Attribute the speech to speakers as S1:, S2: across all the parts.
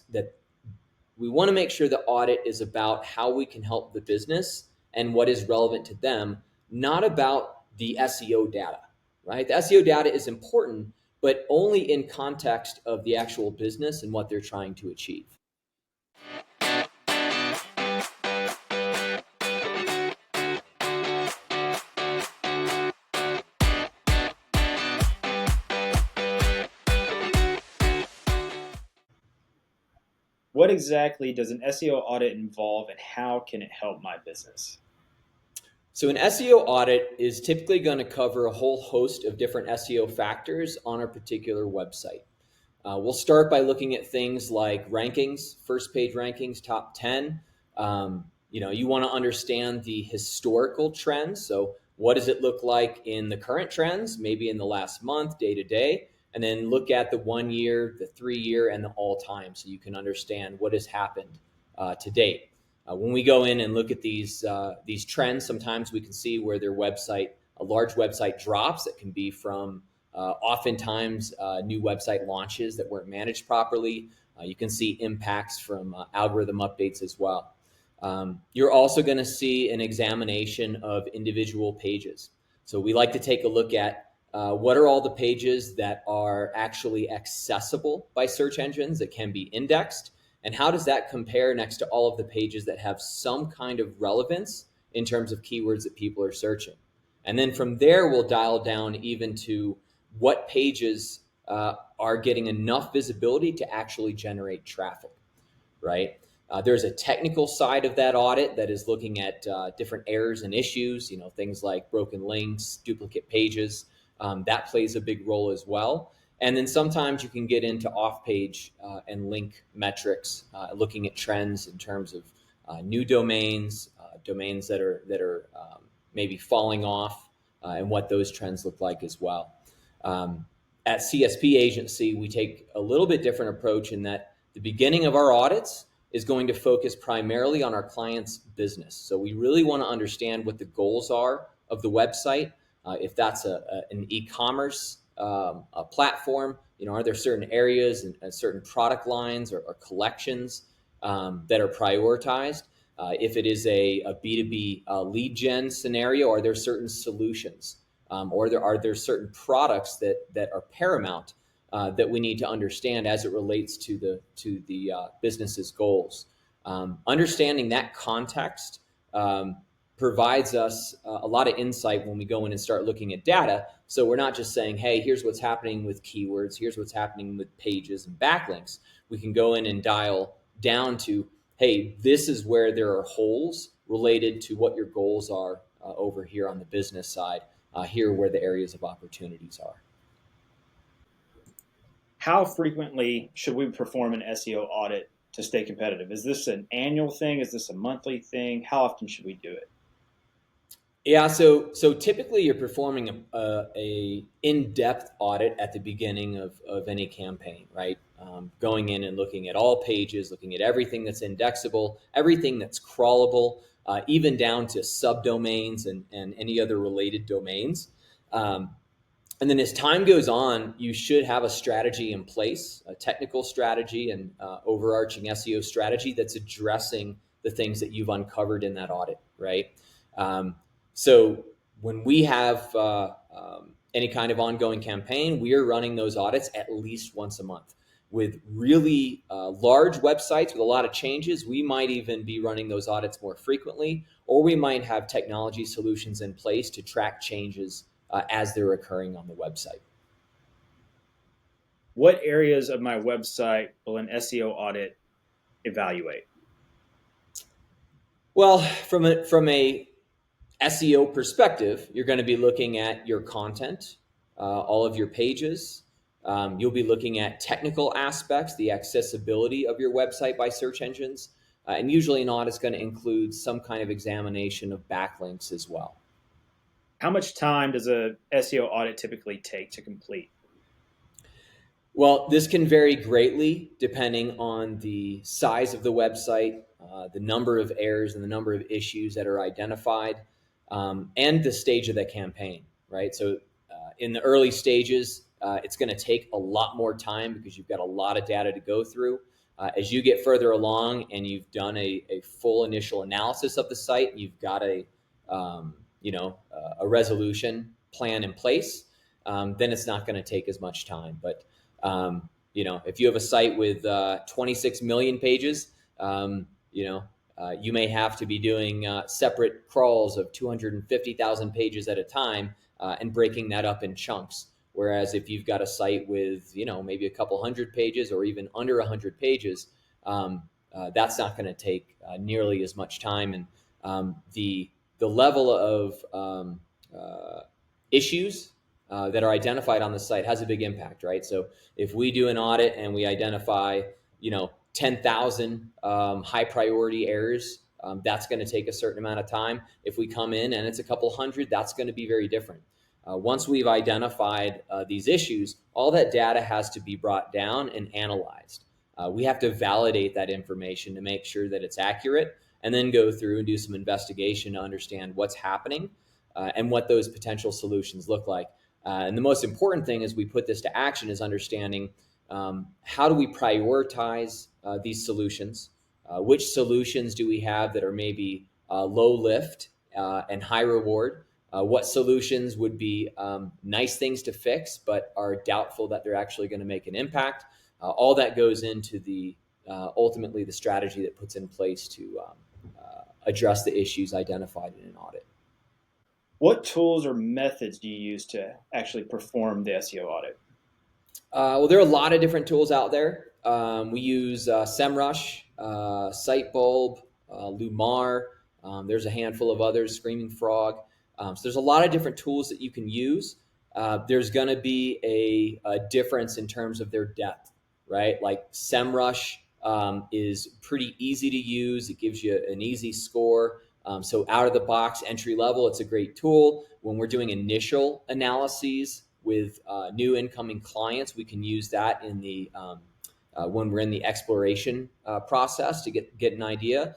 S1: that we want to make sure the audit is about how we can help the business and what is relevant to them, not about the SEO data, right? The SEO data is important, but only in context of the actual business and what they're trying to achieve.
S2: What exactly does an SEO audit involve, and how can it help my business?
S1: So an SEO audit is typically going to cover a whole host of different SEO factors on a particular website. We'll start by looking at things like rankings, first page rankings, top 10. You want to understand the historical trends. So what does it look like in the current trends, maybe in the last month, day to day, and then look at the 1 year, the 3 year, and the all time, so you can understand what has happened to date. When we go in and look at these trends, sometimes we can see where a large website drops. It can be from oftentimes new website launches that weren't managed properly. You can see impacts from algorithm updates as well. You're also going to see an examination of individual pages. So we like to take a look at what are all the pages that are actually accessible by search engines that can be indexed, and how does that compare next to all of the pages that have some kind of relevance in terms of keywords that people are searching. And then from there, we'll dial down even to what pages are getting enough visibility to actually generate traffic, right? There's a technical side of that audit that is looking at different errors and issues, things like broken links, duplicate pages. That plays a big role as well. And then sometimes you can get into off-page and link metrics, looking at trends in terms of new domains, domains that are maybe falling off, and what those trends look like as well. At CSP Agency, we take a little bit different approach in that the beginning of our audits is going to focus primarily on our client's business. So we really want to understand what the goals are of the website. If that's an e-commerce platform, are there certain areas and certain product lines or collections that are prioritized? If it is a B2B lead gen scenario, are there certain solutions? Or are there certain products that are paramount that we need to understand as it relates to the business's goals? Understanding that context provides us a lot of insight when we go in and start looking at data. So we're not just saying, hey, here's what's happening with keywords, here's what's happening with pages and backlinks. We can go in and dial down to, hey, this is where there are holes related to what your goals are over here on the business side. Here are where the areas of opportunities are.
S2: How frequently should we perform an SEO audit to stay competitive? Is this an annual thing? Is this a monthly thing? How often should we do it?
S1: Yeah, so typically you're performing a in-depth audit at the beginning of any campaign, right? Going in and looking at all pages, looking at everything that's indexable, everything that's crawlable, even down to subdomains and any other related domains. And then as time goes on, you should have a strategy in place, a technical strategy and overarching SEO strategy that's addressing the things that you've uncovered in that audit, right? So when we have any kind of ongoing campaign, we are running those audits at least once a month. With really large websites with a lot of changes, we might even be running those audits more frequently, or we might have technology solutions in place to track changes as they're occurring on the website.
S2: What areas of my website will an SEO audit evaluate?
S1: Well, from a SEO perspective, you're going to be looking at your content, all of your pages. You'll be looking at technical aspects, the accessibility of your website by search engines. And usually an audit's going to include some kind of examination of backlinks as well.
S2: How much time does a SEO audit typically take to complete?
S1: Well, this can vary greatly depending on the size of the website, the number of errors and the number of issues that are identified, and the stage of the campaign, right? So in the early stages, it's going to take a lot more time because you've got a lot of data to go through. As you get further along and you've done a full initial analysis of the site, you've got a resolution plan in place, then it's not going to take as much time. But if you have a site with 26 million pages, you may have to be doing separate crawls of 250,000 pages at a time and breaking that up in chunks. Whereas if you've got a site with, maybe a couple hundred pages or even under 100 pages, that's not going to take nearly as much time. And the level of issues that are identified on the site has a big impact, right? So if we do an audit and we identify, 10,000 high priority errors, that's going to take a certain amount of time. If we come in and it's a couple hundred, that's going to be very different. Once we've identified these issues, all that data has to be brought down and analyzed. We have to validate that information to make sure that it's accurate, and then go through and do some investigation to understand what's happening and what those potential solutions look like. And the most important thing as we put this to action is understanding how do we prioritize these solutions? Which solutions do we have that are maybe low lift and high reward? What solutions would be nice things to fix, but are doubtful that they're actually going to make an impact? All that goes into ultimately the strategy that puts in place to address the issues identified in an audit.
S2: What tools or methods do you use to actually perform the SEO audit?
S1: Well, there are a lot of different tools out there. We use SEMrush, Sitebulb, Lumar. There's a handful of others, Screaming Frog. So there's a lot of different tools that you can use. There's going to be a difference in terms of their depth, right? Like SEMrush is pretty easy to use. It gives you an easy score. So out of the box, entry level, it's a great tool. When we're doing initial analyses with new incoming clients, we can use that in the when we're in the exploration process to get an idea.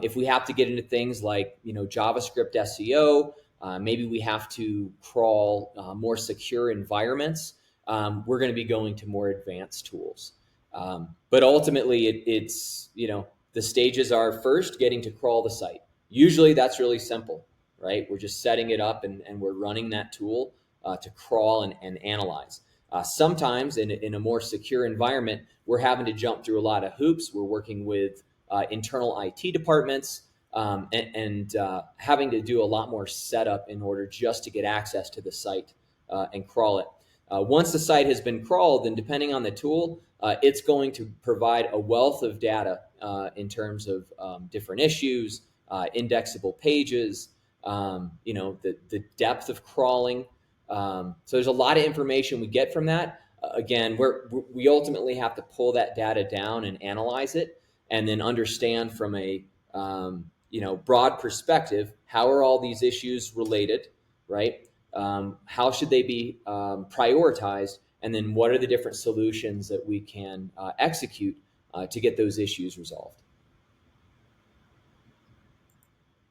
S1: If we have to get into things like JavaScript SEO, maybe we have to crawl more secure environments, we're going to be going to more advanced tools. But ultimately, it's the stages are first getting to crawl the site. Usually that's really simple, right? We're just setting it up and we're running that tool to crawl and analyze. Sometimes in a more secure environment, we're having to jump through a lot of hoops. We're working with internal IT departments and having to do a lot more setup in order just to get access to the site and crawl it. Once the site has been crawled, then depending on the tool, it's going to provide a wealth of data in terms of different issues, indexable pages, the depth of crawling. So there's a lot of information we get from that. Again, we ultimately have to pull that data down and analyze it, and then understand from a broad perspective, how are all these issues related, right? How should they be prioritized, and then what are the different solutions that we can execute to get those issues resolved.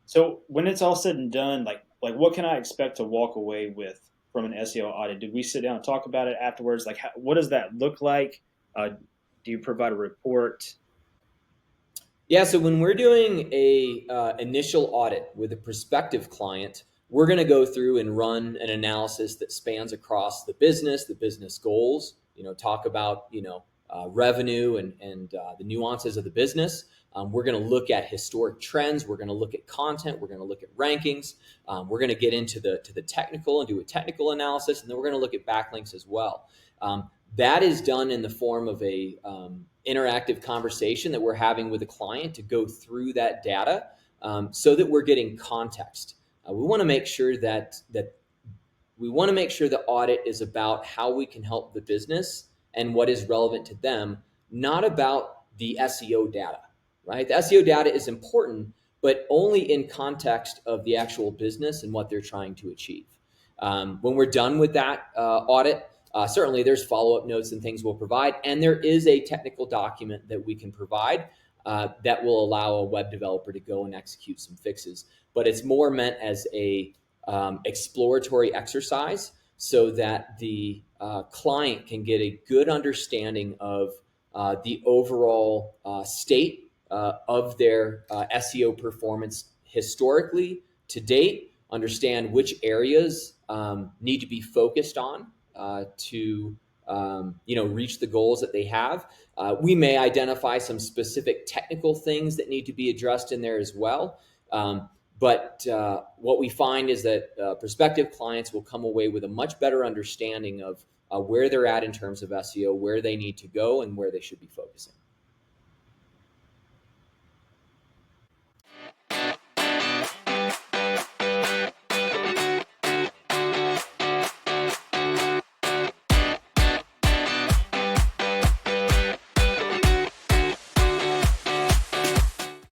S2: So when it's all said and done, like what can I expect to walk away with from an SEO audit? Did we sit down and talk about it afterwards? Like, what does that look like? Do you provide a report?
S1: Yeah, so when we're doing a initial audit with a prospective client, we're going to go through and run an analysis that spans across the business goals. Talk about revenue and the nuances of the business. We're going to look at historic trends. We're going to look at content. We're going to look at rankings. We're going to get into the technical and do a technical analysis, and then we're going to look at backlinks as well. That is done in the form of a interactive conversation that we're having with a client to go through that data so that we're getting context. We want to make sure that the audit is about how we can help the business and what is relevant to them, not about the SEO data, right? The SEO data is important, but only in context of the actual business and what they're trying to achieve. When we're done with that audit, certainly there's follow-up notes and things we'll provide, and there is a technical document that we can provide that will allow a web developer to go and execute some fixes. But it's more meant as a exploratory exercise so that the client can get a good understanding of the overall state of their SEO performance historically to date, understand which areas need to be focused on to reach the goals that they have. We may identify some specific technical things that need to be addressed in there as well. But what we find is that prospective clients will come away with a much better understanding of where they're at in terms of SEO, where they need to go, and where they should be focusing.